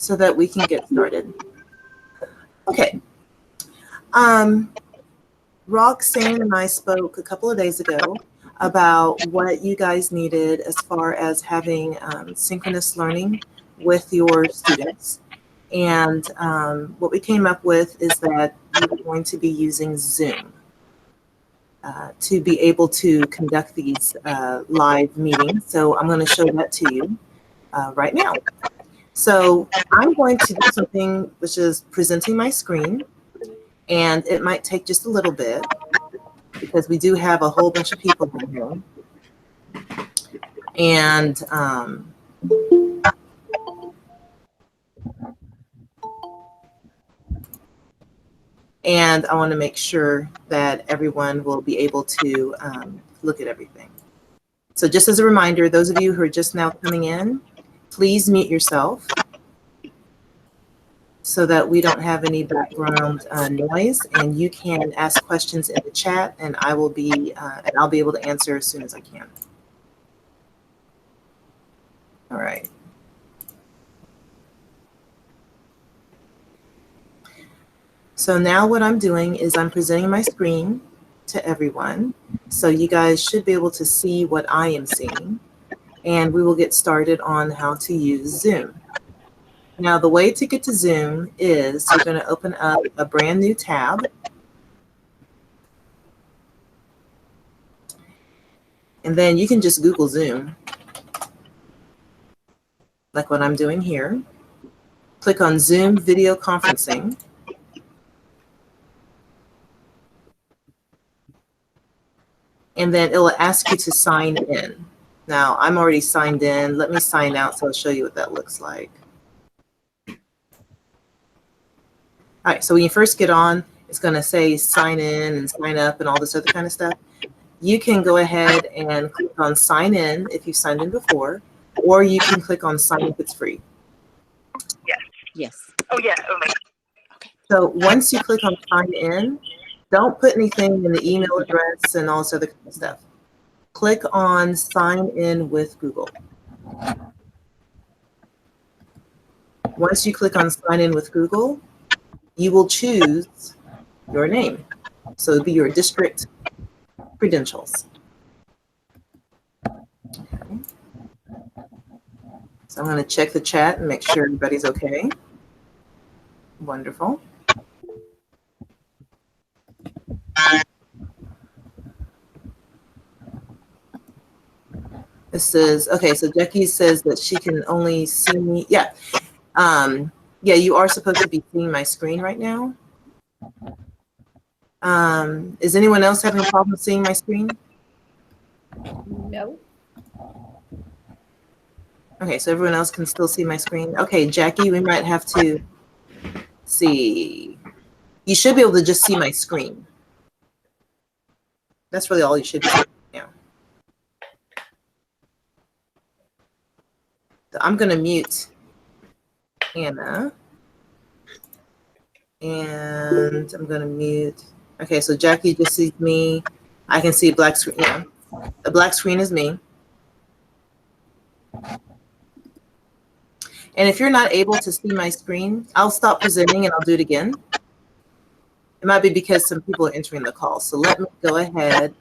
so that we can get started. Okay. Roxanne and I spoke a couple of days ago about what you guys needed as far as having synchronous learning with your students. And what we came up with is that you're going to be using Zoom to be able to conduct these live meetings. So I'm going to show that to you right now. So I'm going to do something which is presenting my screen, and it might take just a little bit because we do have a whole bunch of people in here. And I want to make sure that everyone will be able to look at everything. So just as a reminder, those of you who are just now coming in, please mute yourself so that we don't have any background noise, and you can ask questions in the chat, and I'll be able to answer as soon as I can. All right. So now what I'm doing is I'm presenting my screen to everyone. So you guys should be able to see what I am seeing, and we will get started on how to use Zoom. Now, the way to get to Zoom is you're going to open up a brand new tab. And then you can just Google Zoom, like what I'm doing here. Click on Zoom video conferencing. And then it will ask you to sign in. Now, I'm already signed in. Let me sign out so I'll show you what that looks like. All right, so when you first get on, it's going to say sign in and sign up and all this other kind of stuff. You can go ahead and click on sign in if you've signed in before, or you can click on sign up, it's free. Yes. Yes. Oh, yeah. Okay. So once you click on sign in, don't put anything in the email address and all this other kind of stuff. Click on sign in with Google. Once you click on sign in with Google, you will choose your name. So it'll be your district credentials. Okay. So I'm going to check the chat and make sure everybody's okay. Wonderful. This is, okay, so Jackie says that she can only see me. Yeah. Yeah, you are supposed to be seeing my screen right now. Is anyone else having a problem seeing my screen? No. Okay, so everyone else can still see my screen. Okay, Jackie, we might have to see. You should be able to just see my screen. That's really all you should be seeing now. So I'm going to mute Anna. And I'm going to mute. Okay, so Jackie just sees me. I can see a black screen. Yeah, the black screen is me. And if you're not able to see my screen, I'll stop presenting and I'll do it again. It might be because some people are entering the call. So let me go ahead,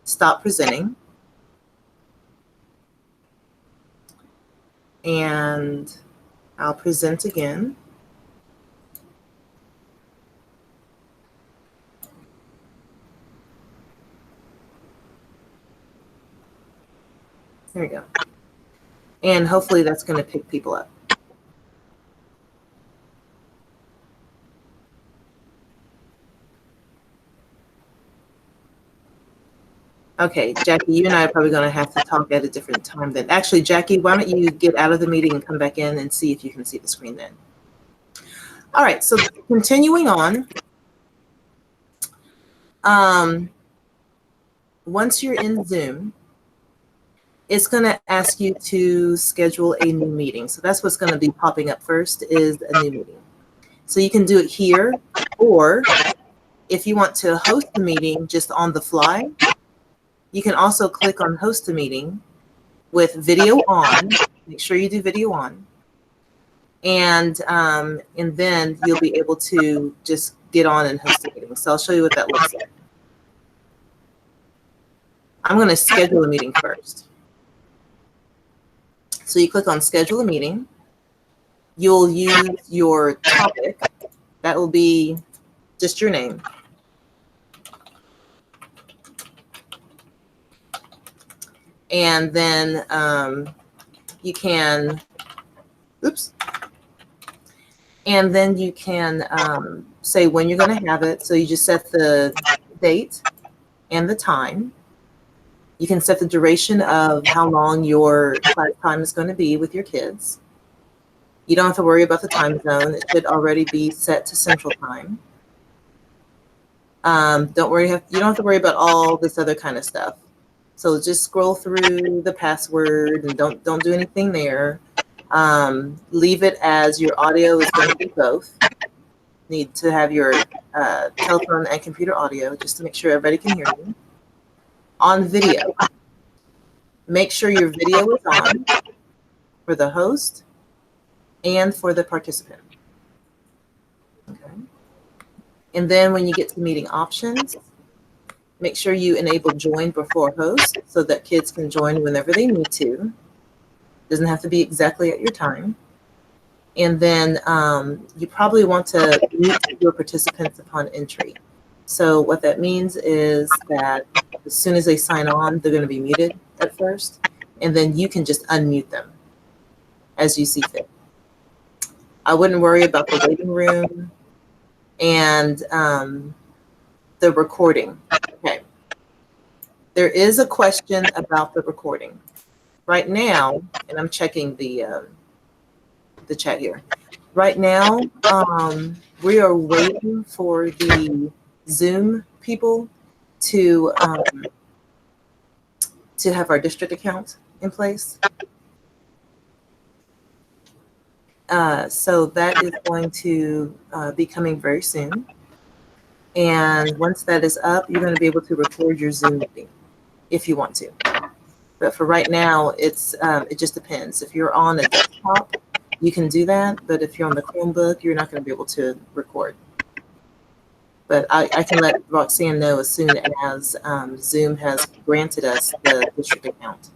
stop presenting. And I'll present again. There we go. And hopefully that's going to pick people up. Okay, Jackie, you and I are probably going to have to talk at a different time then. Actually, Jackie, why don't you get out of the meeting and come back in and see if you can see the screen then. All right, so continuing on. Once you're in Zoom, it's going to ask you to schedule a new meeting. So that's what's going to be popping up first is a new meeting. So you can do it here, or if you want to host the meeting just on the fly, you can also click on host a meeting with video on. Make sure you do video on. And then you'll be able to just get on and host a meeting. So I'll show you what that looks like. I'm going to schedule a meeting first. So you click on schedule a meeting. You'll use your topic. That will be just your name. And then you can, oops. And then you can say when you're going to have it. So you just set the date and the time. You can set the duration of how long your class time is going to be with your kids. You don't have to worry about the time zone. It should already be set to Central Time. You don't have to worry about all this other kind of stuff. So just scroll through the password and don't do anything there. Leave it as your audio is going to be both. Need to have your telephone and computer audio just to make sure everybody can hear you. On video, make sure your video is on for the host and for the participant. Okay. And then when you get to meeting options, make sure you enable join before host so that kids can join whenever they need to. Doesn't have to be exactly at your time. And then you probably want to mute your participants upon entry. So what that means is that as soon as they sign on, they're going to be muted at first, and then you can just unmute them as you see fit. I wouldn't worry about the waiting room and the recording. Okay. There is a question about the recording. Right now, and I'm checking the chat here. Right now, we are waiting for the Zoom people to have our district account in place. So that is going to be coming very soon. And once that is up, you're going to be able to record your Zoom meeting if you want to. But for right now, it just depends. If you're on a desktop, you can do that. But if you're on the Chromebook, you're not going to be able to record. But I can let Roxanne know as soon as Zoom has granted us the district account.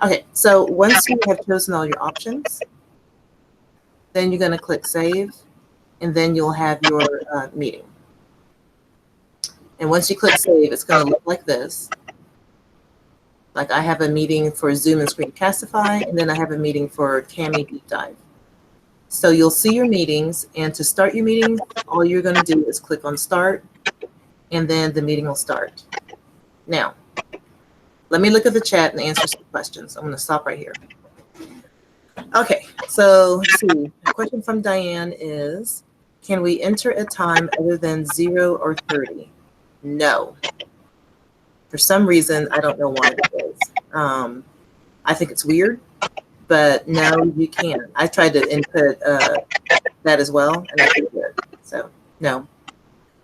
Okay, so once you have chosen all your options, then you're going to click Save, and then you'll have your meeting. And once you click Save, it's going to look like this. Like I have a meeting for Zoom and Screencastify, and then I have a meeting for Cami Deep Dive. So you'll see your meetings, and to start your meeting, all you're going to do is click on Start, and then the meeting will start. Now, let me look at the chat and answer some questions. I'm going to stop right here. Okay, so let's see. The question from Diane is, can we enter a time other than 0 or 30? No. For some reason, I don't know why that is. I think it's weird, but no, you can. I tried to input that as well, and I couldn't do it. So, no.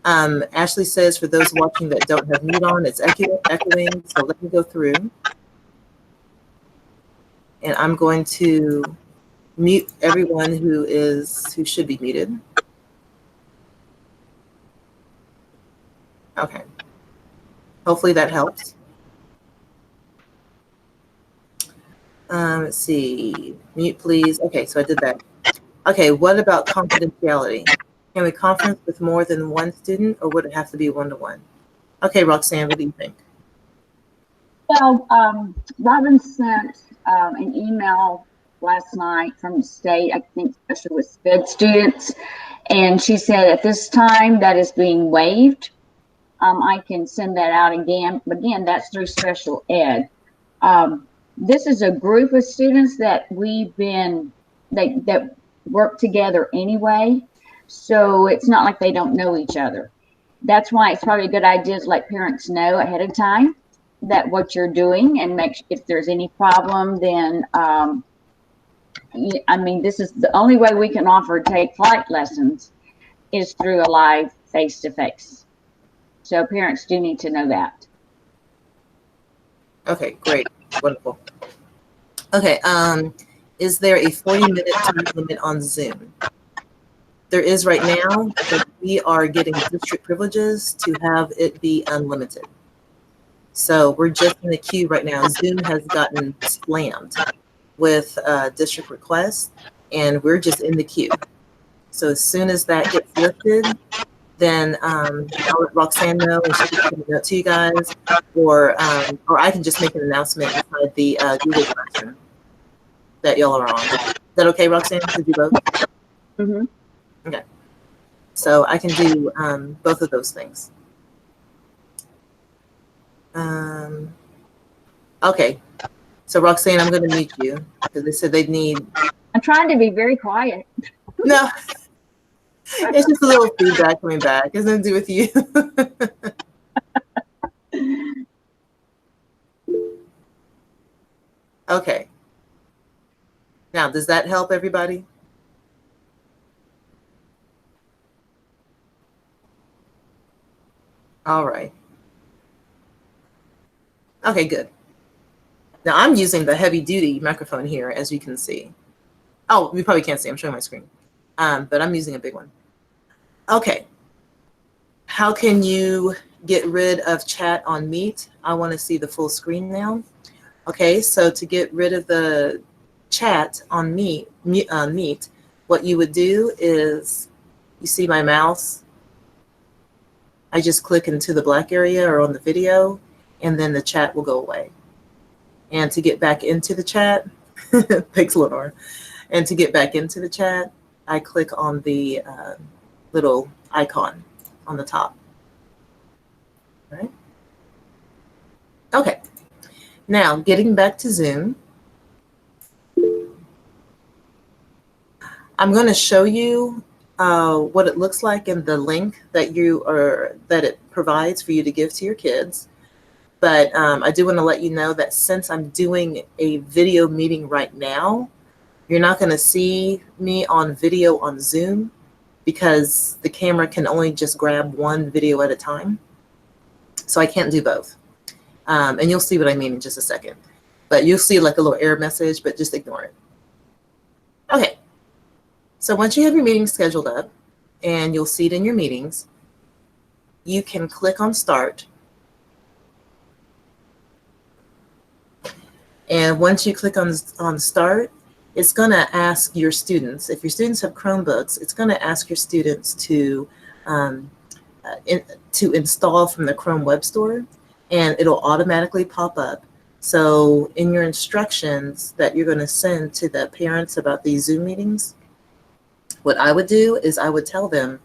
Ashley says, for those watching that don't have mute on, it's echoing. So let me go through. And I'm going to mute everyone who should be muted. Okay. Hopefully that helps. Let's see. Mute, please. Okay, so I did that. Okay, what about confidentiality? Can we conference with more than one student, or would it have to be one-to-one? Okay, Roxanne, what do you think? Well, Robin sent an email last night from the state, I think especially with SPED students, and she said at this time that is being waived. I can send that out again, but again, that's through special ed. This is a group of students that that work together anyway, so it's not like they don't know each other. That's why it's probably a good idea to let parents know ahead of time that what you're doing, and if there's any problem, then I mean, this is the only way we can offer take flight lessons is through a live face-to-face. So parents do need to know that. Okay, great, wonderful. Okay, is there a 40-minute time limit on Zoom? There is right now, but we are getting district privileges to have it be unlimited. So we're just in the queue right now. Zoom has gotten slammed with district requests, and we're just in the queue. So as soon as that gets lifted, then I'll let Roxanne know, and she can send a note to you guys, or I can just make an announcement inside the Google Classroom that y'all are on. Is that okay, Roxanne, to do both? Mm-hmm. Okay. So I can do both of those things. Okay. So Roxanne, I'm going to mute you because they said they need. I'm trying to be very quiet. No, it's just a little feedback coming back. It's nothing to do with you. Okay. Now, does that help everybody? All right. Okay, good. Now I'm using the heavy duty microphone here, as you can see. Oh, you probably can't see, I'm showing my screen. But I'm using a big one. Okay. How can you get rid of chat on Meet? I want to see the full screen now. Okay, so to get rid of the chat on Meet, what you would do is, you see my mouse? I just click into the black area or on the video, and then the chat will go away. And to get back into the chat, thanks, Lenore. And to get back into the chat, I click on the little icon on the top. Right? Okay. Now, getting back to Zoom, I'm going to show you what it looks like in the link that it provides for you to give to your kids. But I do want to let you know that since I'm doing a video meeting right now, you're not going to see me on video on Zoom because the camera can only just grab one video at a time. So I can't do both. And you'll see what I mean in just a second. But you'll see like a little error message, but just ignore it. Okay. So once you have your meeting scheduled up and you'll see it in your meetings, you can click on Start. And once you click on Start, it's going to ask your students, if your students have Chromebooks, it's going to ask your students to install from the Chrome Web Store, and it'll automatically pop up. So in your instructions that you're going to send to the parents about these Zoom meetings, what I would do is I would tell them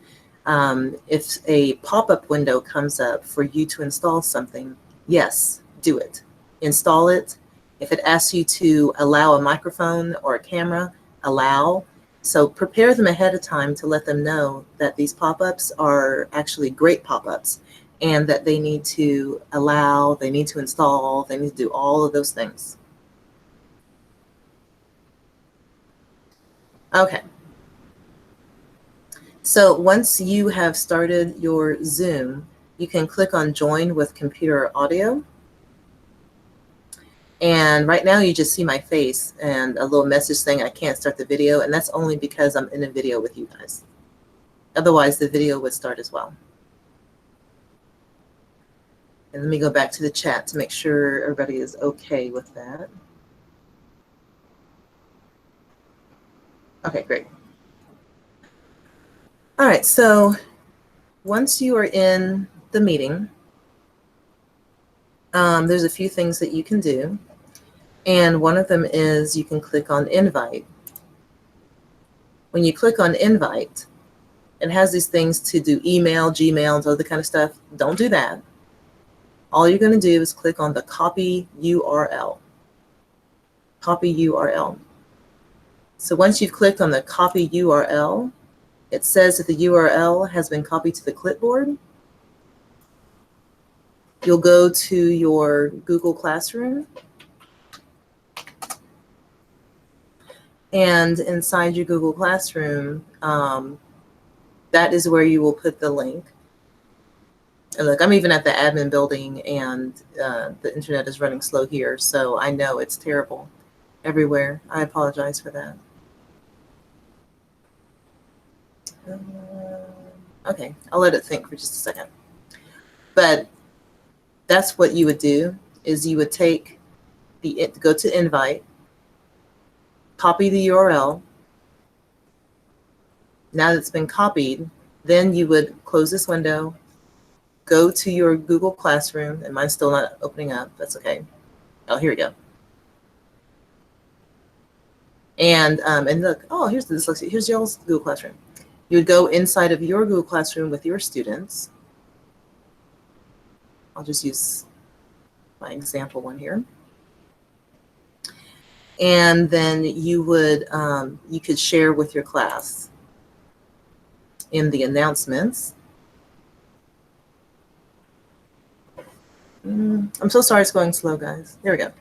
if a pop-up window comes up for you to install something, yes, do it. Install it. If it asks you to allow a microphone or a camera, allow. So prepare them ahead of time to let them know that these pop-ups are actually great pop-ups and that they need to allow, they need to install, they need to do all of those things. Okay. So once you have started your Zoom, you can click on Join with Computer Audio. And right now you just see my face and a little message saying I can't start the video, and that's only because I'm in a video with you guys. Otherwise, the video would start as well. And let me go back to the chat to make sure everybody is okay with that. Okay, great. All right, so once you are in the meeting, there's a few things that you can do. And one of them is you can click on Invite. When you click on Invite, it has these things to do email, Gmail, and other kind of stuff. Don't do that. All you're going to do is click on the Copy URL. Copy URL. So once you've clicked on the Copy URL, it says that the URL has been copied to the clipboard. You'll go to your Google Classroom. And inside your Google Classroom, that is where you will put the link. And look, I'm even at the admin building and the internet is running slow here, so I know it's terrible. everywhere. I apologize for that. Okay, I'll let it think for just a second. But that's what you would do, is you would take go to invite, copy the URL. Now that it's been copied, then you would close this window, go to your Google Classroom, and mine's still not opening up. That's okay. Oh, here we go. And look, oh, here's the dyslexia. Here's y'all's Google Classroom. You would go inside of your Google Classroom with your students. I'll just use my example one here. And then you would you could share with your class in the announcements. I'm so sorry it's going slow, guys. There we go.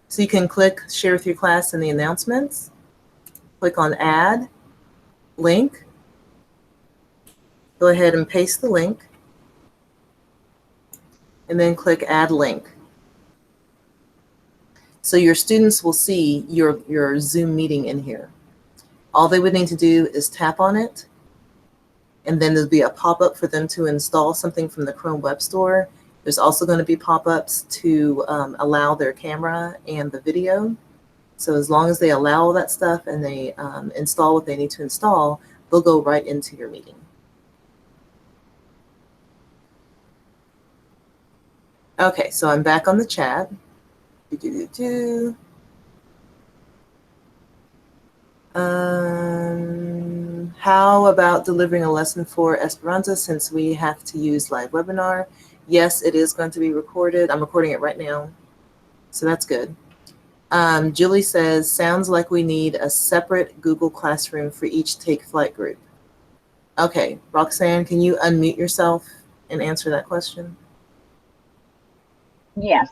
So you can click share with your class in the announcements, click on add link, go ahead and paste the link, and then click add link. So your students will see your Zoom meeting in here. All they would need to do is tap on it, and then there'll be a pop-up for them to install something from the Chrome Web Store. There's also going to be pop-ups to allow their camera and the video. So as long as they allow all that stuff and they install what they need to install, they'll go right into your meeting. Okay, so I'm back on the chat. How about delivering a lesson for Esperanto since we have to use live webinar? Yes, it is going to be recorded. I'm recording it right now, so that's good. Julie says, sounds like we need a separate Google Classroom for each Take Flight group. Okay, Roxanne, can you unmute yourself and answer that question? Yes,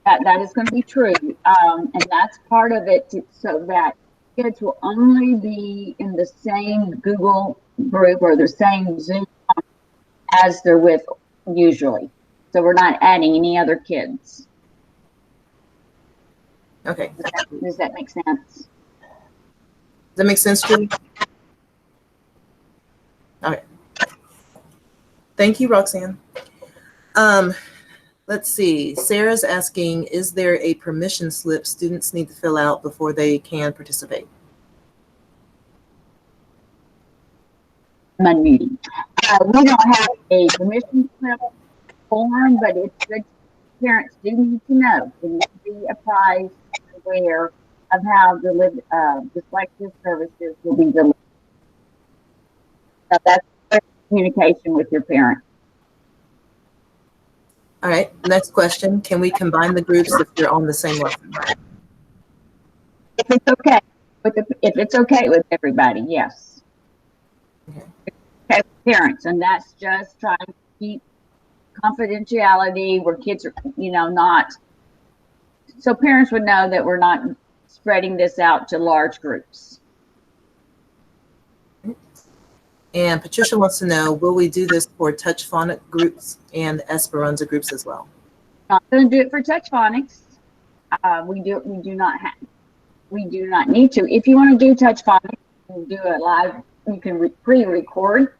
that is going to be true. And that's part of it, so that kids will only be in the same Google group or the same Zoom as they're with usually. So we're not adding any other kids. Okay. Does that make sense? Does that make sense, Julie? Okay. Thank you, Roxanne. Let's see. Sarah's asking, is there a permission slip students need to fill out before they can participate? I'm unmuting. We don't have a permission slip form, but it's good. Parents do need to know. They need to be apprised and aware of how the dyslexia services will be delivered. So that's communication with your parent. All right, next question. Can we combine the groups if they're on the same lesson? If it's okay, if it's okay with everybody, yes. Okay. Okay, parents, and that's just trying to keep confidentiality where kids are, not, so parents would know that we're not spreading this out to large groups. And Patricia wants to know, will we do this for touch phonic groups and Esperanto groups as well? Not going to do it for touch phonics. We do not need to. If you want to do touch phonics, you can do it live. You can pre-record,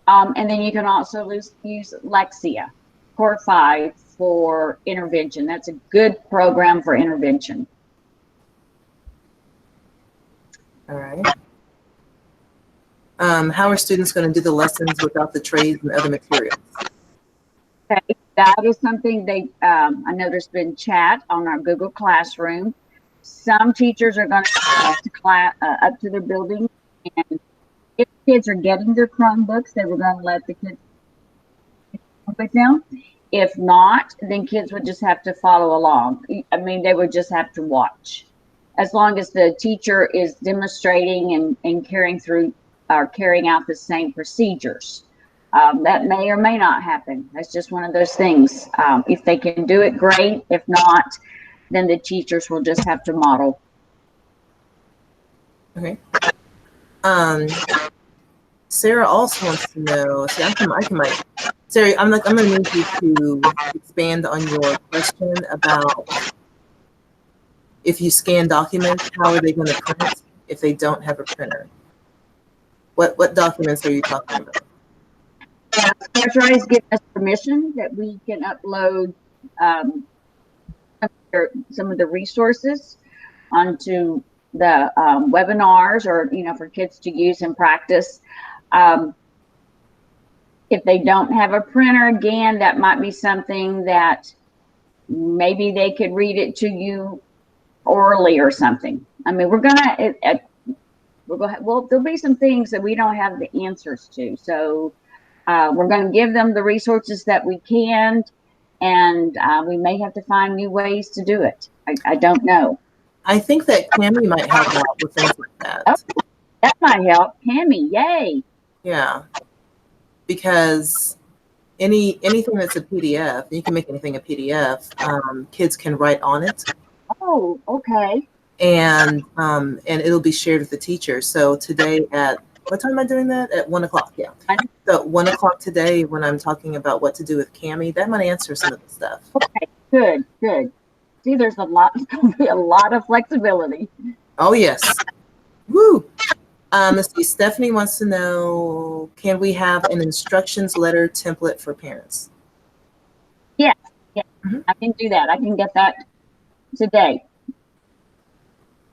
and then you can also use Lexia Core 5 for intervention. That's a good program for intervention. All right. How are students going to do the lessons without the trades and other materials? Okay, that is something I know there's been chat on our Google Classroom. Some teachers are going to up to their building, and if kids are getting their Chromebooks, they were going to let the kids with them. If not, then kids would just have to follow along. I mean, they would just have to watch. As long as the teacher is demonstrating and carrying out the same procedures. That may or may not happen. That's just one of those things. If they can do it, great. If not, then the teachers will just have to model. Okay. Sarah also wants to know. See, Sarah, I'm going to need you to expand on your question about if you scan documents, how are they going to print if they don't have a printer? What documents are you talking about? Specialized give us permission that we can upload some of the resources onto the webinars, or for kids to use and practice. If they don't have a printer, again, that might be something that maybe they could read it to you orally or something. I mean, well, there'll be some things that we don't have the answers to. So we're going to give them the resources that we can, and we may have to find new ways to do it. I don't know. I think that Cami might help out with things like that. Oh, that might help. Cami, yay. Yeah, because anything that's a PDF, you can make anything a PDF. Kids can write on it. Oh, okay. And it'll be shared with the teacher. So today at what time am I doing that? At 1 o'clock. Yeah. So 1 o'clock today, when I'm talking about what to do with Cami, that might answer some of the stuff. Okay. Good. Good. See, there's going to be a lot of flexibility. Oh yes. Woo. Let's see. Stephanie wants to know, can we have an instructions letter template for parents? Yeah. Yeah. Mm-hmm. I can do that. I can get that today.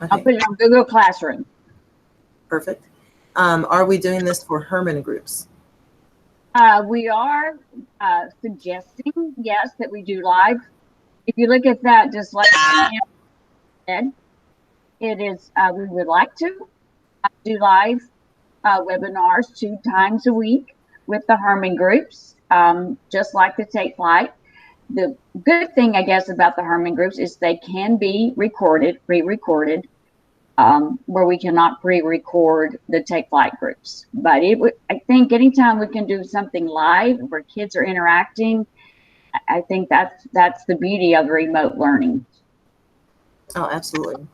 Okay. I'll put it on Google Classroom. Perfect. Are we doing this for Herman groups? We are suggesting, yes, that we do live. If you look at that, just like I said, it is, we would like to do live webinars 2 times a week with the Herman groups, just like the Take Flight. The good thing, I guess, about the Herman groups is they can be recorded, pre-recorded, where we cannot pre-record the Take Flight groups. But I think anytime we can do something live where kids are interacting, I think that's the beauty of remote learning. Oh, absolutely.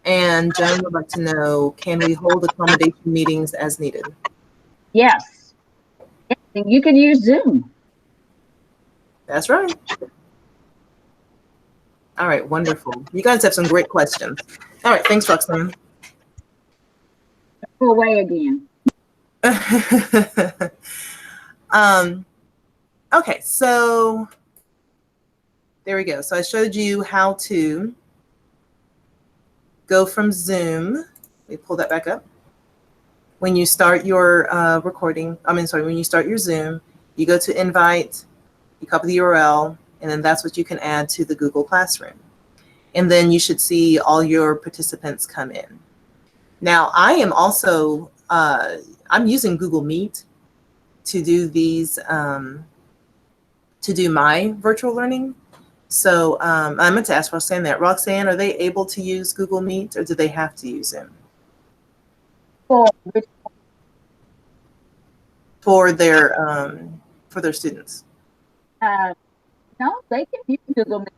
And Joan would like to know, can we hold accommodation meetings as needed? Yes. You can use Zoom. That's right. All right, wonderful. You guys have some great questions. All right, thanks, Roxanne. Go away again. Okay, so there we go. So I showed you how to go from Zoom. Let me pull that back up. When you start your when you start your Zoom, you go to invite, you copy the URL, and then that's what you can add to the Google Classroom. And then you should see all your participants come in. Now, I am also, I'm using Google Meet to do these, to do my virtual learning. So I meant to ask Roxanne that. Roxanne, are they able to use Google Meet, or do they have to use Zoom? For their students? No, they can use Google Meet.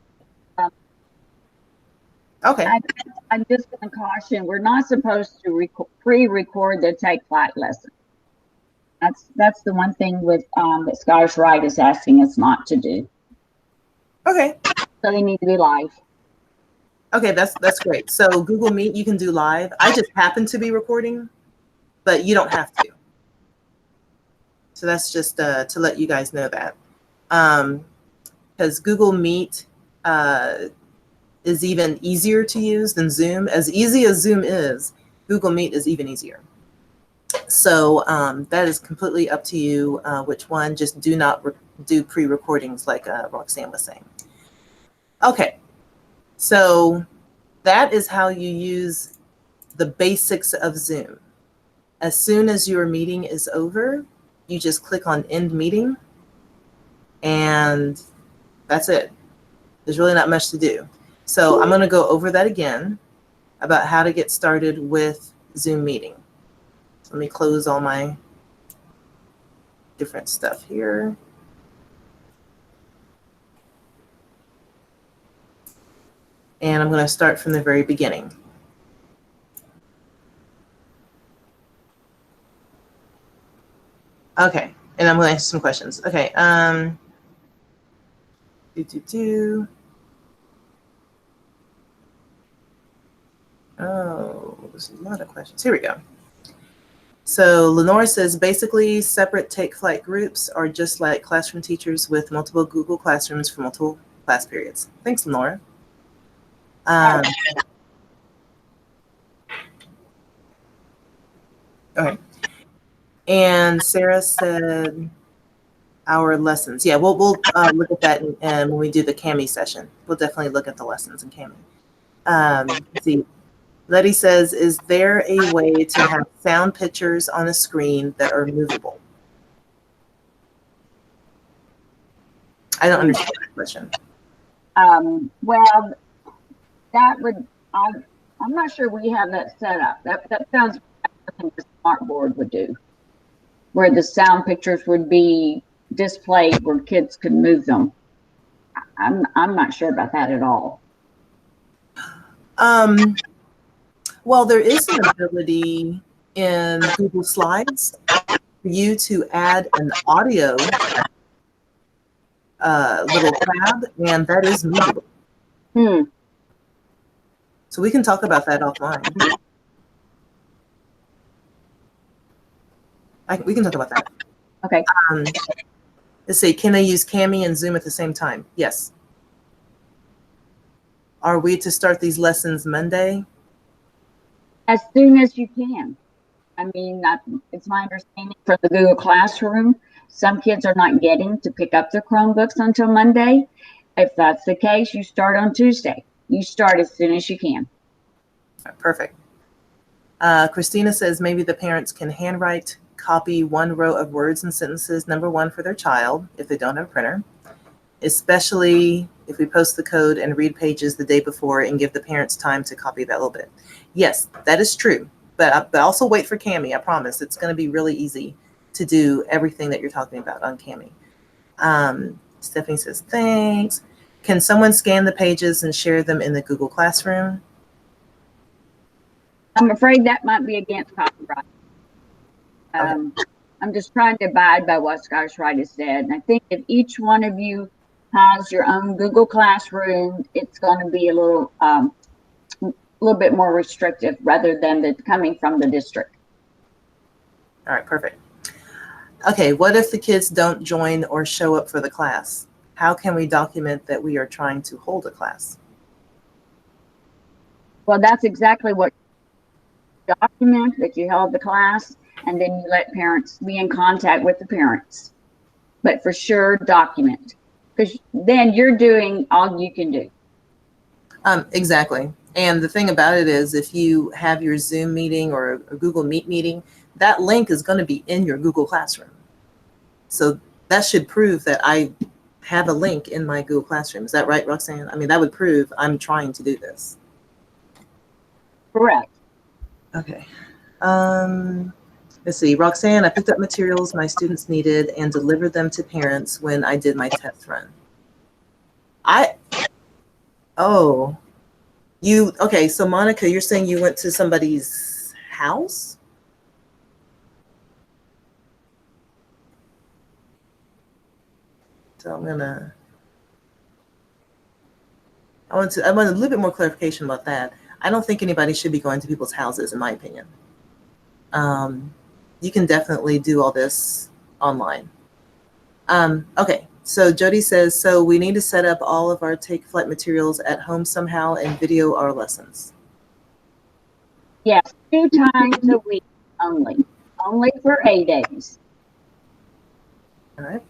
Okay. I'm just going to caution, we're not supposed to pre-record the Take Flight lesson. That's the one thing with that Scottish Rite is asking us not to do. Okay. So they need to be live. Okay, that's great. So Google Meet, you can do live. I just happen to be recording, but you don't have to. So that's just to let you guys know that. Because Google Meet is even easier to use than Zoom. As easy as Zoom is, Google Meet is even easier. So that is completely up to you which one. Just do not do pre-recordings like Roxanne was saying. Okay, so that is how you use the basics of Zoom. As soon as your meeting is over, you just click on End Meeting, and that's it. There's really not much to do. So I'm going to go over that again about how to get started with Zoom meeting. So let me close all my different stuff here. And I'm going to start from the very beginning. Okay, and I'm going to answer some questions. Okay, there's a lot of questions. Here we go. So Lenore says, basically separate take flight groups are just like classroom teachers with multiple Google Classrooms for multiple class periods. Thanks, Lenore. All right. And Sarah said, our lessons. Yeah, we'll look at that and when we do the Cami session. We'll definitely look at the lessons in Cami. Let's see. Letty says, is there a way to have sound pictures on a screen that are movable? I don't understand that question. Well, that would, I'm not sure we have that set up. That sounds like something the smart board would do, where the sound pictures would be displayed where kids could move them. I'm not sure about that at all. Well, there is an ability in Google Slides for you to add an audio little tab, and that is movable. So we can talk about that offline. We can talk about that. Okay. Let's see, can I use Cami and Zoom at the same time? Yes. Are we to start these lessons Monday? As soon as you can. I mean, it's my understanding from the Google Classroom, some kids are not getting to pick up their Chromebooks until Monday. If that's the case, you start on Tuesday. You start as soon as you can. Perfect. Christina says maybe the parents can handwrite, copy one row of words and sentences, number one, for their child if they don't have a printer, especially if we post the code and read pages the day before and give the parents time to copy that little bit. Yes, that is true. But also wait for Cami. I promise it's going to be really easy to do everything that you're talking about on Cami. Stephanie says, thanks. Can someone scan the pages and share them in the Google Classroom? I'm afraid that might be against copyright. I'm just trying to abide by what Scottish Rite has said. And I think if each one of you has your own Google Classroom, it's going to be a little bit more restrictive rather than coming from the district. All right, perfect. Okay, what if the kids don't join or show up for the class? How can we document that we are trying to hold a class? Well, that's exactly what you document, that you held the class, and then you let parents be in contact with the parents. But for sure, document, because then you're doing all you can do. Exactly. And the thing about it is, if you have your Zoom meeting or a Google Meet meeting, that link is going to be in your Google Classroom. So that should prove that I have a link in my Google Classroom. Is that right, Roxanne? I mean, that would prove I'm trying to do this. Correct. Okay. Let's see. Roxanne, I picked up materials my students needed and delivered them to parents when I did my test run. Okay, so Monica, you're saying you went to somebody's house? So I want a little bit more clarification about that. I don't think anybody should be going to people's houses, in my opinion. You can definitely do all this online. Okay, so Jody says, so we need to set up all of our take flight materials at home somehow and video our lessons. Yes, 2 times a week only for 8 days. All right.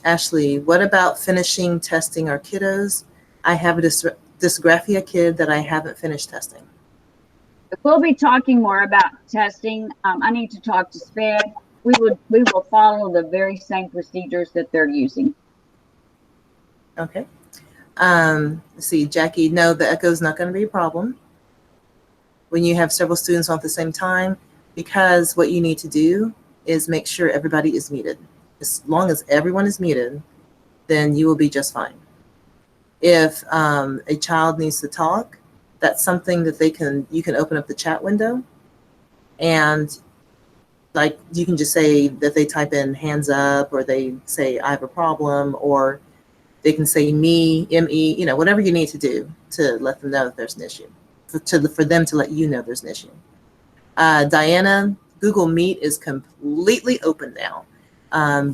Ashley, what about finishing testing our kiddos? I have a dysgraphia kid that I haven't finished testing. We'll be talking more about testing. I need to talk to SPED. We will follow the very same procedures that they're using. Okay. Let's see, Jackie, no, the echo is not going to be a problem when you have several students on at the same time, because what you need to do is make sure everybody is muted. As long as everyone is muted, then you will be just fine. If a child needs to talk, that's something that you can open up the chat window, and like you can just say that they type in hands up, or they say I have a problem, or they can say me, ME, whatever you need to do to let them know that there's an issue. for them to let you know there's an issue. Diana, Google Meet is completely open now.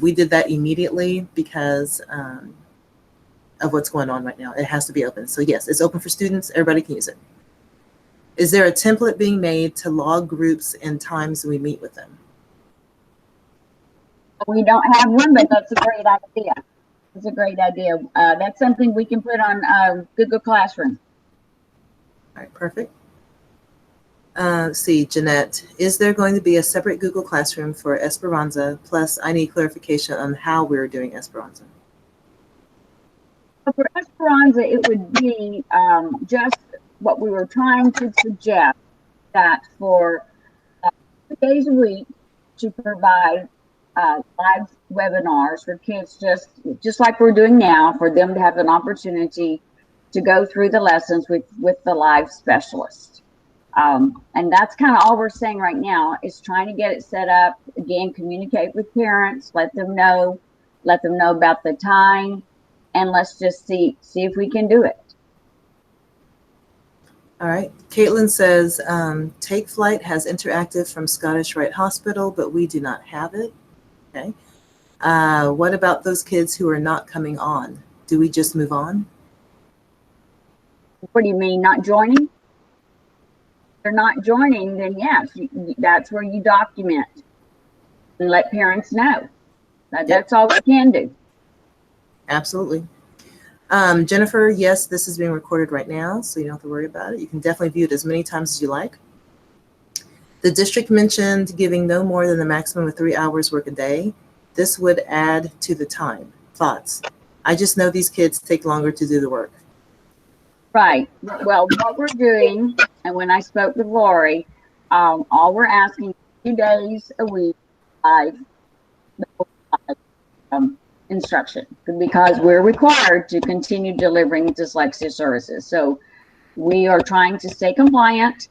We did that immediately because of what's going on right now. It has to be open. So yes, it's open for students. Everybody can use it. Is there a template being made to log groups and times we meet with them? We don't have one, but that's a great idea. It's a great idea. That's something we can put on Google Classroom. All right, perfect. Let's see, Jeanette, is there going to be a separate Google Classroom for Esperanto? Plus, I need clarification on how we're doing Esperanto. For Esperanto, it would be just what we were trying to suggest, that for 2 days a week to provide live webinars for kids, just like we're doing now, for them to have an opportunity to go through the lessons with the live specialist. And that's kind of all we're saying right now, is trying to get it set up. Again, communicate with parents, let them know about the time, and let's just see if we can do it. All right. Caitlin says, Take Flight has interactive from Scottish Rite Hospital, but we do not have it. Okay. What about those kids who are not coming on? Do we just move on? What do you mean, not joining? If they're not joining, then yes, that's where you document and let parents know. That's all we can do. Absolutely. Jennifer, yes, this is being recorded right now, so you don't have to worry about it. You can definitely view it as many times as you like. The district mentioned giving no more than the maximum of 3 hours work a day. This would add to the time. Thoughts? I just know these kids take longer to do the work. Right. Well, what we're doing, and when I spoke with Lori, all we're asking 2 days a week instruction, because we're required to continue delivering dyslexia services. So we are trying to stay compliant.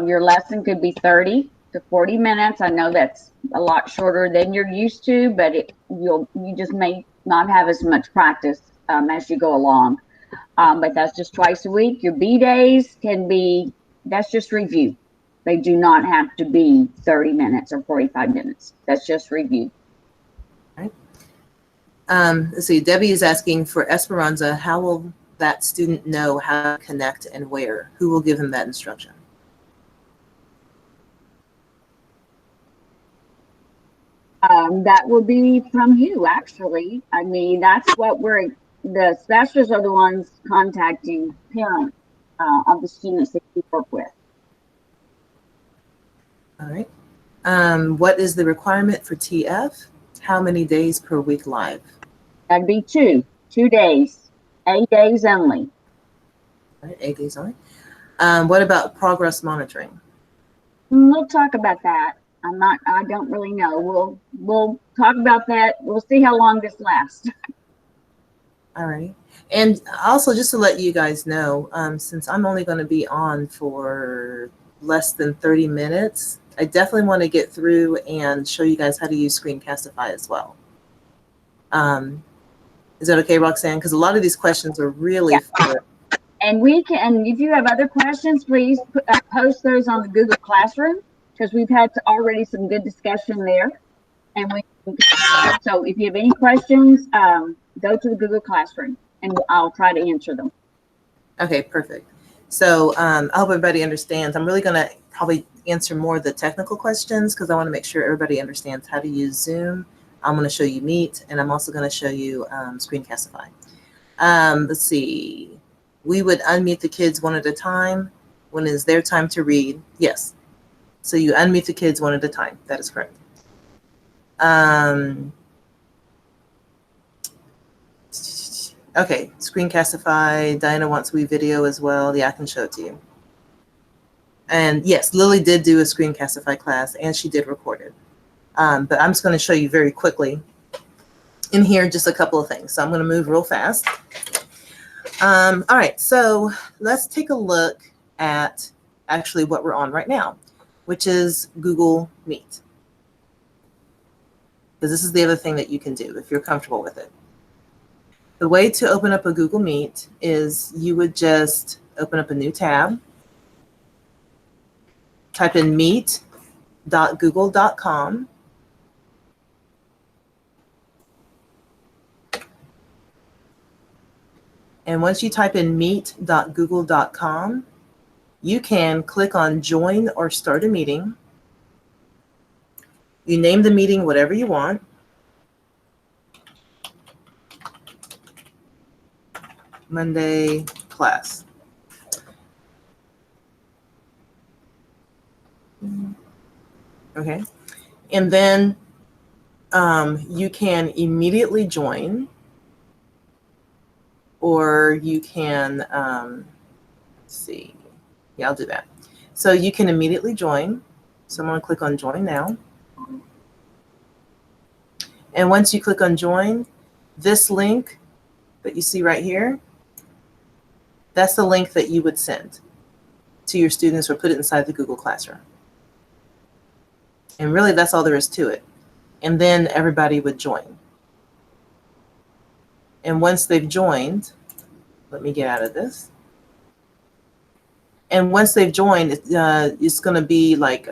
Your lesson could be 30 to 40 minutes. I know that's a lot shorter than you're used to, but you just may not have as much practice as you go along. But that's just twice a week. Your B days can be, that's just review. They do not have to be 30 minutes or 45 minutes. That's just review. Right. Let's see, Debbie is asking for Esperanto, how will that student know how to connect and where? Who will give him that instruction? That will be from you, actually. I mean, that's what the specialists are the ones contacting parents of the students that you work with. All right. What is the requirement for TF? How many days per week live? That'd be 2 days, 8 days only. All right, 8 days only. What about progress monitoring? We'll talk about that. I don't really know. We'll talk about that. We'll see how long this lasts. All right. And also, just to let you guys know, since I'm only going to be on for less than 30 minutes, I definitely want to get through and show you guys how to use Screencastify as well. Is that okay, Roxanne? Because a lot of these questions are really for... And we can, if you have other questions, please post those on the Google Classroom, because we've had already some good discussion there. And so if you have any questions, go to the Google Classroom and I'll try to answer them. Okay, perfect. So I hope everybody understands. I'm really going to probably answer more of the technical questions because I want to make sure everybody understands how to use Zoom. I'm going to show you Meet, and I'm also going to show you Screencastify. Let's see. We would unmute the kids one at a time when it's their time to read. Yes. So you unmute the kids one at a time. That is correct. Okay, Screencastify. Diana wants we video as well. Yeah, I can show it to you. And yes, Lily did do a Screencastify class, and she did record it. But I'm just going to show you very quickly in here just a couple of things. So I'm going to move real fast. All right, so let's take a look at actually what we're on right now, which is Google Meet. Because this is the other thing that you can do if you're comfortable with it. The way to open up a Google Meet is you would just open up a new tab. type in meet.google.com. And once you type in meet.google.com, you can click on join or start a meeting. You name the meeting whatever you want. Monday class. Okay. And then you can immediately join, or you can, let's see. Yeah, I'll do that. So you can immediately join. So I'm going to click on join now. And once you click on join, this link that you see right here, that's the link that you would send to your students or put it inside the Google Classroom. And really, that's all there is to it. And then everybody would join. And once they've joined, let me get out of this. And once they've joined, it's going to be like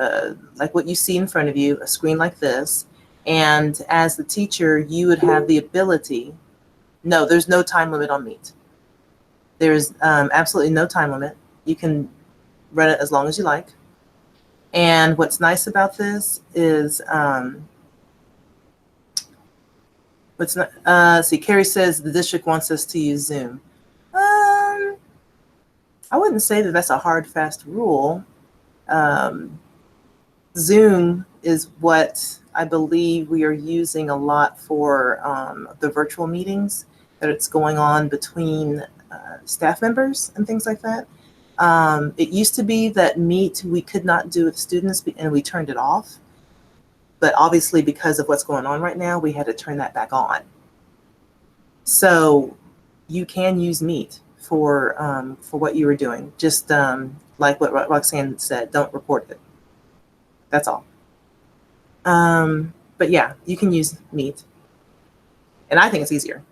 what you see in front of you, a screen like this. And as the teacher, you would have the ability. No, there's no time limit on Meet. There's absolutely no time limit. You can run it as long as you like. And what's nice about this is, see, Carrie says the district wants us to use Zoom. I wouldn't say that that's a hard, fast rule. Zoom is what I believe we are using a lot for the virtual meetings that it's going on between staff members and things like that. It used to be that Meet we could not do with students, and we turned it off. But obviously, because of what's going on right now, we had to turn that back on. So you can use Meet for what you were doing. Just like what Roxanne said, don't report it. That's all. But yeah, you can use Meet. And I think it's easier.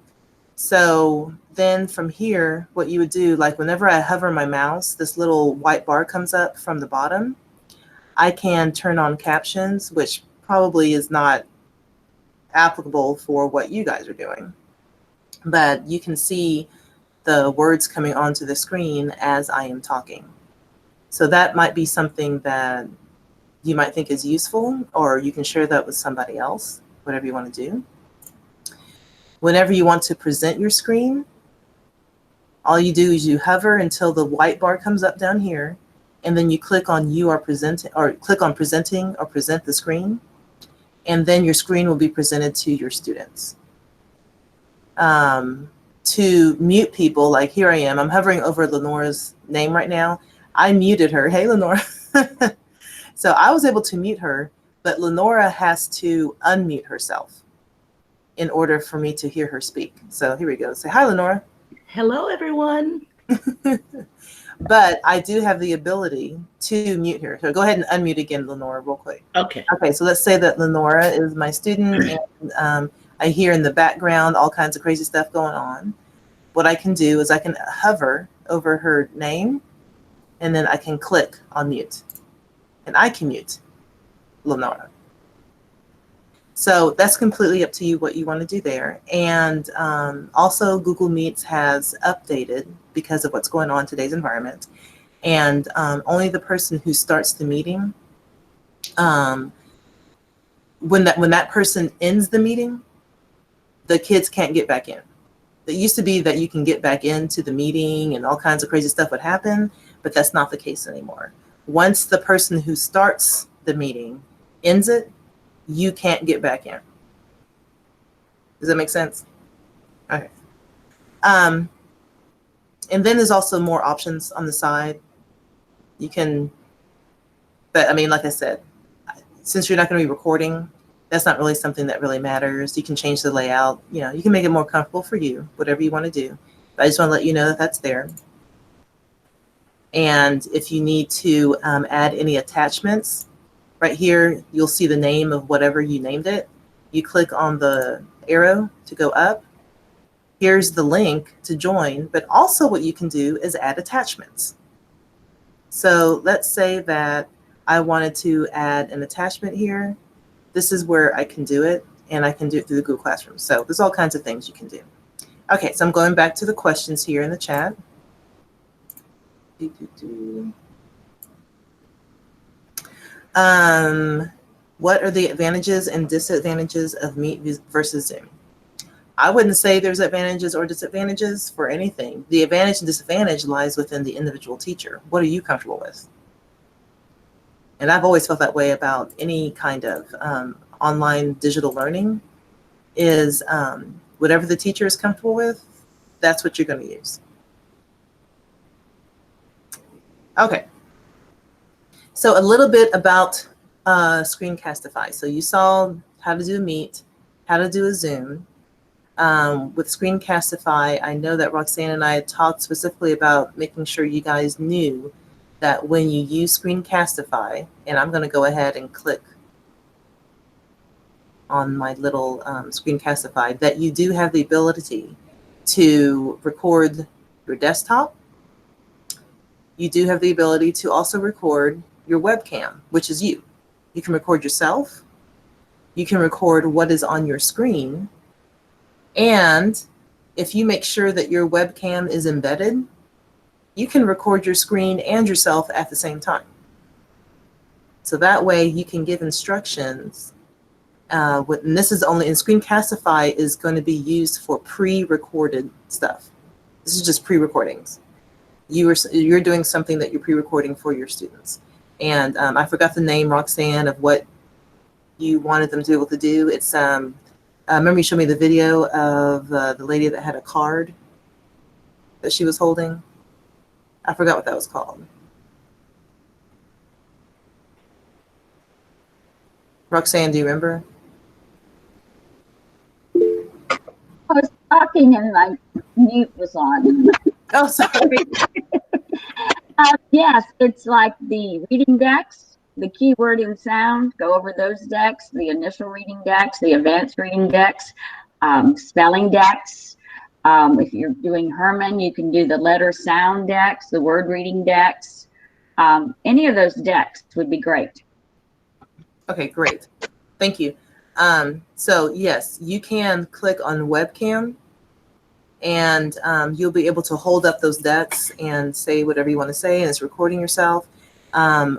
So then from here, what you would do, like whenever I hover my mouse, this little white bar comes up from the bottom. I can turn on captions, which probably is not applicable for what you guys are doing. But you can see the words coming onto the screen as I am talking. So that might be something that you might think is useful, or you can share that with somebody else, whatever you want to do. Whenever you want to present your screen, all you do is you hover until the white bar comes up down here, and then you click on you are presenting, or click on presenting or present the screen, and then your screen will be presented to your students. To mute people, like here I am, I'm hovering over Lenora's name right now. I muted her. Hey, Lenora. So I was able to mute her, but Lenora has to unmute herself in order for me to hear her speak. So here we go. Say hi, Lenora. Hello, everyone. But I do have the ability to mute her. So go ahead and unmute again, Lenora, real quick. Okay. Okay, so let's say that Lenora is my student, and I hear in the background all kinds of crazy stuff going on. What I can do is I can hover over her name, and then I can click on mute. And I can mute Lenora. So that's completely up to you what you want to do there. And also Google Meets has updated because of what's going on in today's environment. And only the person who starts the meeting, when that person ends the meeting, the kids can't get back in. It used to be that you can get back into the meeting and all kinds of crazy stuff would happen, but that's not the case anymore. Once the person who starts the meeting ends it, you can't get back in. Does that make sense? Okay. And then there's also more options on the side. You can, but I mean, like I said, since you're not going to be recording, that's not really something that really matters. You can change the layout. You know, you can make it more comfortable for you, whatever you want to do. But I just want to let you know that that's there. And if you need to add any attachments, right here, you'll see the name of whatever you named it. You click on the arrow to go up. Here's the link to join, but also what you can do is add attachments. So let's say that I wanted to add an attachment here, this is where I can do it, and I can do it through the Google Classroom. So there's all kinds of things you can do. Okay, so I'm going back to the questions here in the chat. What are the advantages and disadvantages of Meet versus Zoom? I wouldn't say there's advantages or disadvantages for anything. The advantage and disadvantage lies within the individual teacher. What are you comfortable with? And I've always felt that way about any kind of online digital learning is whatever the teacher is comfortable with, that's what you're going to use. Okay. So a little bit about Screencastify. So you saw how to do a Meet, how to do a Zoom. With Screencastify, I know that Roxanne and I had talked specifically about making sure you guys knew that when you use Screencastify, and I'm going to go ahead and click on my little Screencastify, that you do have the ability to record your desktop. You do have the ability to also record your webcam, which is you. You can record yourself. You can record what is on your screen. And if you make sure that your webcam is embedded, you can record your screen and yourself at the same time. So that way you can give instructions. And this is only in Screencastify is going to be used for pre-recorded stuff. This is just pre-recordings. You're doing something that you're pre-recording for your students. And I forgot the name, Roxanne, of what you wanted them to be able to do. It's remember you showed me the video of the lady that had a card that she was holding. I forgot what that was called. Roxanne, do you remember? I was talking and my mute was on. Oh, sorry. Yes, it's like the reading decks, the keyword and sound, go over those decks, the initial reading decks, the advanced reading decks, spelling decks. If you're doing Herman, you can do the letter sound decks, the word reading decks. Any of those decks would be great. Okay, great. Thank you. So yes, you can click on webcam and you'll be able to hold up those decks and say whatever you want to say, and it's recording yourself,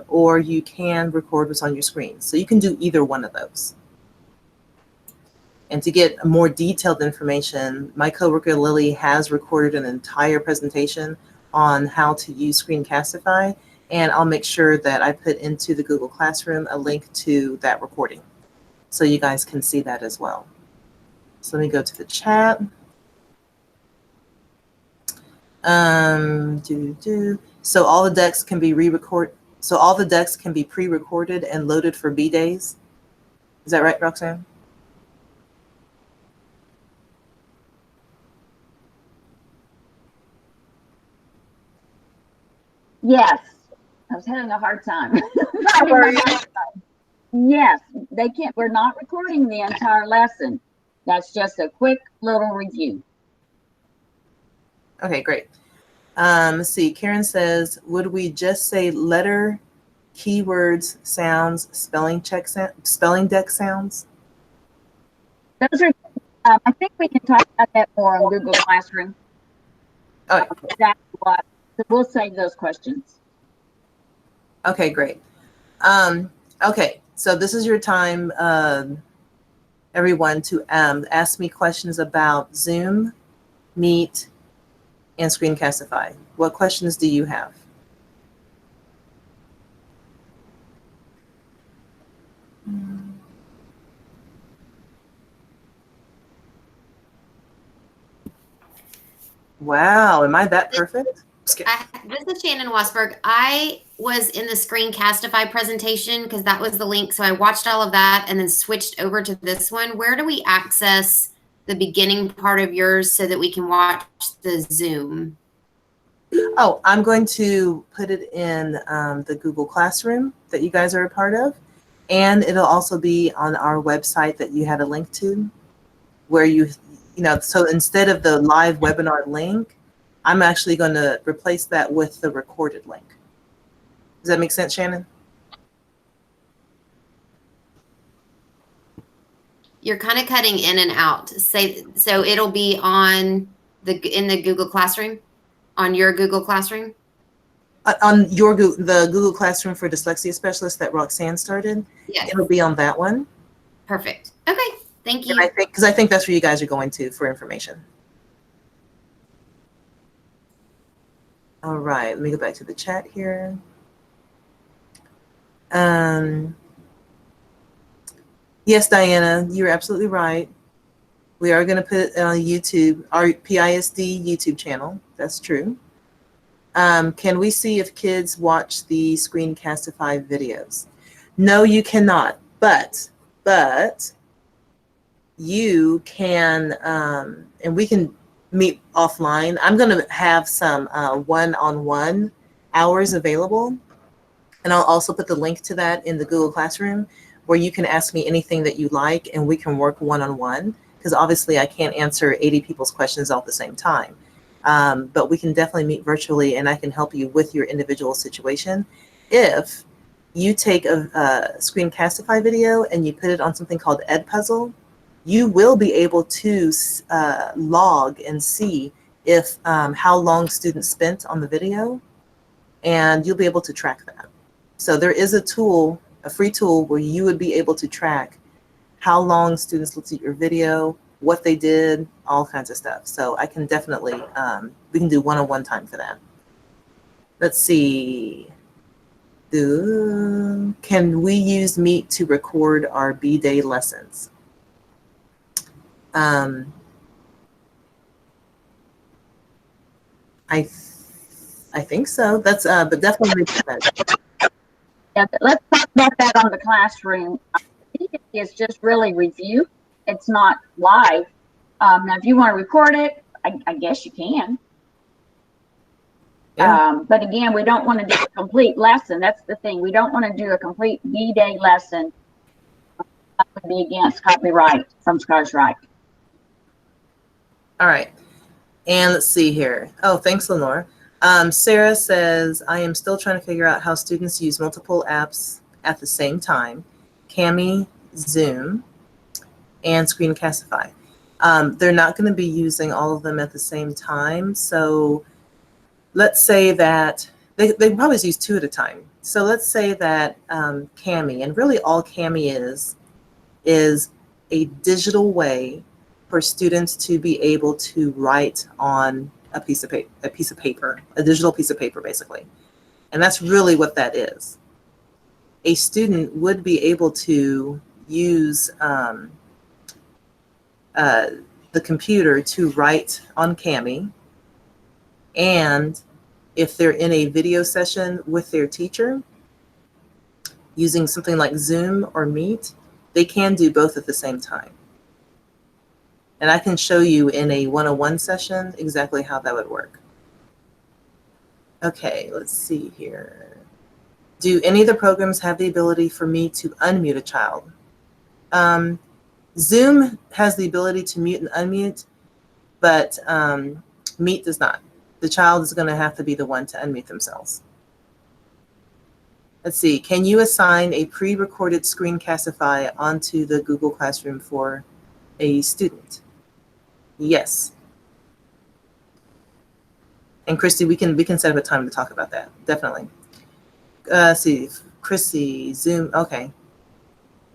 or you can record what's on your screen. So you can do either one of those. And to get more detailed information, my coworker Lily has recorded an entire presentation on how to use Screencastify, and I'll make sure that I put into the Google Classroom a link to that recording so you guys can see that as well. So let me go to the chat. So all the decks can be So all the decks can be pre-recorded and loaded for B days. Is that right, Roxanne? Yes, I was having a hard time. Not worried. Yes, they can't. We're not recording the entire lesson. That's just a quick little review. Okay, great. Let's see. Karen says, would we just say letter, keywords, sounds, spelling deck sounds? Those are. I think we can talk about that more on Google Classroom. Oh, That's what. So we'll save those questions. okay, great. Okay, so this is your time, everyone, to ask me questions about Zoom, Meet, and Screencastify. What questions do you have? Wow, am I that perfect? This is Shannon Wasberg. I was in the Screencastify presentation because that was the link. So I watched all of that and then switched over to this one. Where do we access the beginning part of yours so that we can watch the Zoom? Oh, I'm going to put it in the Google Classroom that you guys are a part of. And it'll also be on our website that you had a link to where so instead of the live webinar link, I'm actually going to replace that with the recorded link. Does that make sense, Shannon? You're kind of cutting in and out. So it'll be in the Google Classroom, on your Google Classroom. On your the Google Classroom for Dyslexia Specialists that Roxanne started. Yes. It'll be on that one. Perfect. Okay. Thank you. And I think that's where you guys are going to for information. All right, let me go back to the chat here. Yes, Diana, you're absolutely right. We are going to put it on YouTube, our PISD YouTube channel. That's true. Can we see if kids watch the Screencastify videos? No, you cannot. But you can, and we can meet offline. I'm going to have some one-on-one hours available. And I'll also put the link to that in the Google Classroom where you can ask me anything that you like and we can work one-on-one, because obviously I can't answer 80 people's questions all at the same time. But we can definitely meet virtually and I can help you with your individual situation. If you take a Screencastify video and you put it on something called Edpuzzle, you will be able to log and see if how long students spent on the video, and you'll be able to track that. So there is a tool, a free tool, where you would be able to track how long students looked at your video, what they did, all kinds of stuff. So I can definitely, we can do one-on-one time for that. Let's see. Can we use Meet to record our B-Day lessons? I think so. That's but definitely. Yeah, but let's talk about that on the classroom. It's just really review. It's not live. Now, if you want to record it, I guess you can. Yeah. But again, we don't want to do a complete lesson. That's the thing. We don't want to do a complete B-Day lesson. That would be against copyright from Scars Right. All right. And let's see here. Oh, thanks, Lenore. Sarah says, I am still trying to figure out how students use multiple apps at the same time. Cami, Zoom, and Screencastify. They're not going to be using all of them at the same time. So let's say that they probably use 2 at a time. So let's say that Cami, and really all Cami is a digital way for students to be able to write on a piece of paper, a digital piece of paper, basically. And that's really what that is. A student would be able to use the computer to write on Cami, and if they're in a video session with their teacher using something like Zoom or Meet, they can do both at the same time. And I can show you in a one-on-one session exactly how that would work. Okay, let's see here. Do any of the programs have the ability for me to unmute a child? Zoom has the ability to mute and unmute, but Meet does not. The child is going to have to be the one to unmute themselves. Let's see, can you assign a pre-recorded Screencastify onto the Google Classroom for a student? Yes. And Christy, we can set up a time to talk about that. Definitely. See, Christy, Zoom, okay.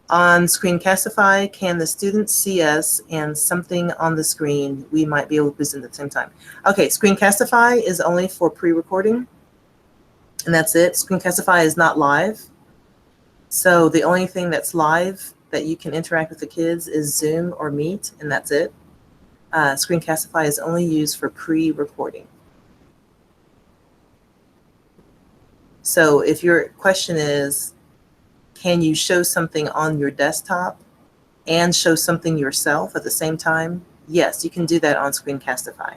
On Screencastify, can the students see us and something on the screen we might be able to present at the same time? Okay, Screencastify is only for pre-recording, and that's it. Screencastify is not live. So the only thing that's live that you can interact with the kids is Zoom or Meet, and that's it. Screencastify is only used for pre-recording. So if your question is, can you show something on your desktop and show something yourself at the same time? Yes, you can do that on Screencastify.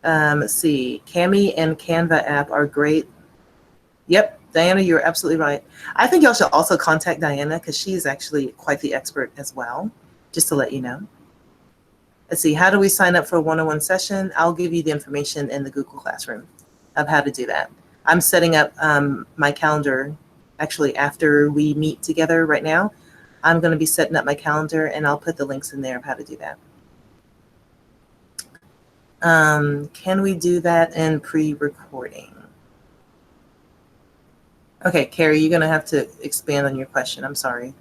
Let's see, Cami and Canva app are great. Yep, Diana, you're absolutely right. I think y'all should also contact Diana because she's actually quite the expert as well, just to let you know. Let's see, how do we sign up for a one-on-one session? I'll give you the information in the Google Classroom of how to do that. I'm setting up my calendar actually after we meet together right now. I'm going to be setting up my calendar, and I'll put the links in there of how to do that. Can we do that in pre-recording? Okay, Carrie, you're going to have to expand on your question. I'm sorry.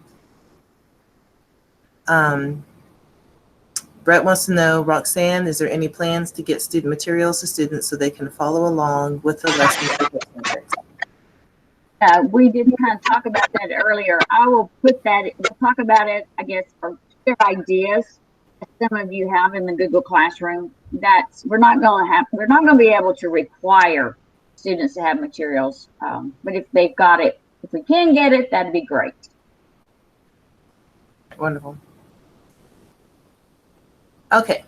Brett wants to know, Roxanne, is there any plans to get student materials to students so they can follow along with the lesson? We did kind of talk about that earlier. I will put that, we'll talk about it, I guess, or share ideas some of you have in the Google Classroom. That's, we're not going to be able to require students to have materials. But if they've got it, if we can get it, that'd be great. Wonderful. Okay,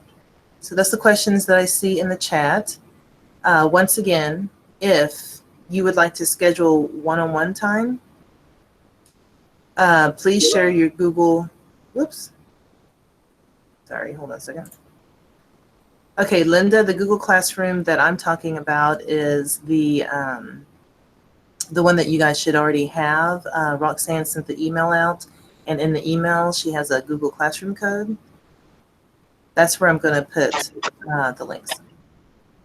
so that's the questions that I see in the chat. Once again, if you would like to schedule one-on-one time, please share your Google, whoops. Sorry, hold on a second. Okay, Linda, the Google Classroom that I'm talking about is the one that you guys should already have. Roxanne sent the email out, and in the email, she has a Google Classroom code. That's where I'm going to put the links.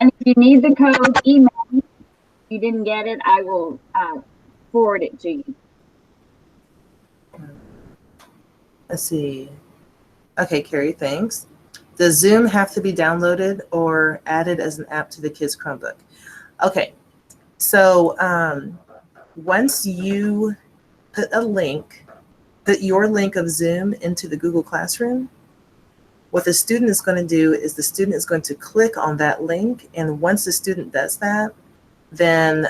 And if you need the code, email me. If you didn't get it, I will forward it to you. Let's see. Okay, Carrie, thanks. Does Zoom have to be downloaded or added as an app to the kids' Chromebook? Okay, so once you put a link, put your link of Zoom into the Google Classroom, what the student is going to do is the student is going to click on that link, and once the student does that, then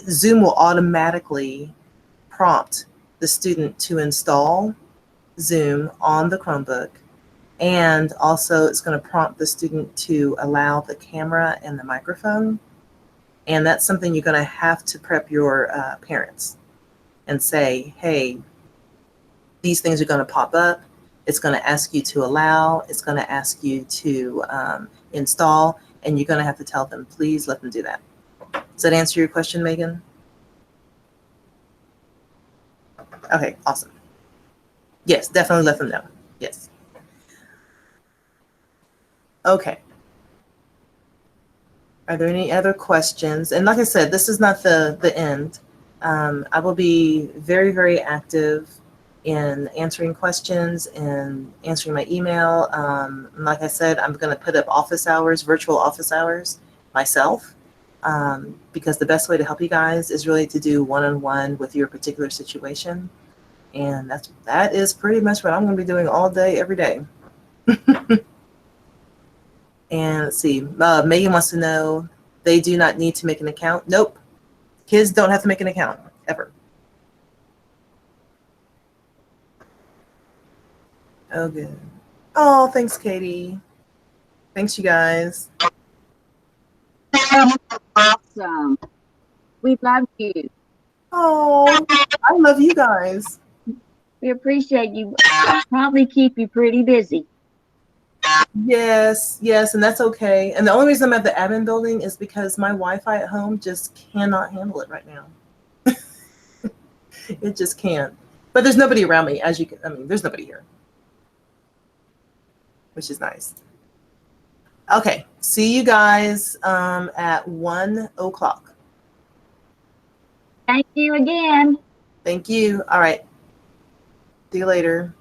Zoom will automatically prompt the student to install Zoom on the Chromebook, and also it's going to prompt the student to allow the camera and the microphone, and that's something you're going to have to prep your parents and say, hey, these things are going to pop up. It's going to ask you to allow, it's going to ask you to install, and you're going to have to tell them, please let them do that. Does that answer your question, Megan? Okay, awesome. Yes, definitely let them know. Yes. Okay. Are there any other questions? And like I said, this is not the end. I will be very, very active in answering questions and answering my email. Like I said, I'm going to put up office hours, virtual office hours myself, because the best way to help you guys is really to do one-on-one with your particular situation. And that is pretty much what I'm going to be doing all day, every day. And let's see, Megan wants to know, they do not need to make an account. Nope, kids don't have to make an account, ever. Oh, good. Oh, thanks, Katie. Thanks, you guys. Awesome. We love you. Oh, I love you guys. We appreciate you. Probably keep you pretty busy. Yes, yes, and that's okay. And the only reason I'm at the admin building is because my Wi-Fi at home just cannot handle it right now. It just can't. But there's nobody around me, as you can, I mean, there's nobody here, which is nice. Okay, see you guys at 1 o'clock. Thank you again. Thank you. All right. See you later.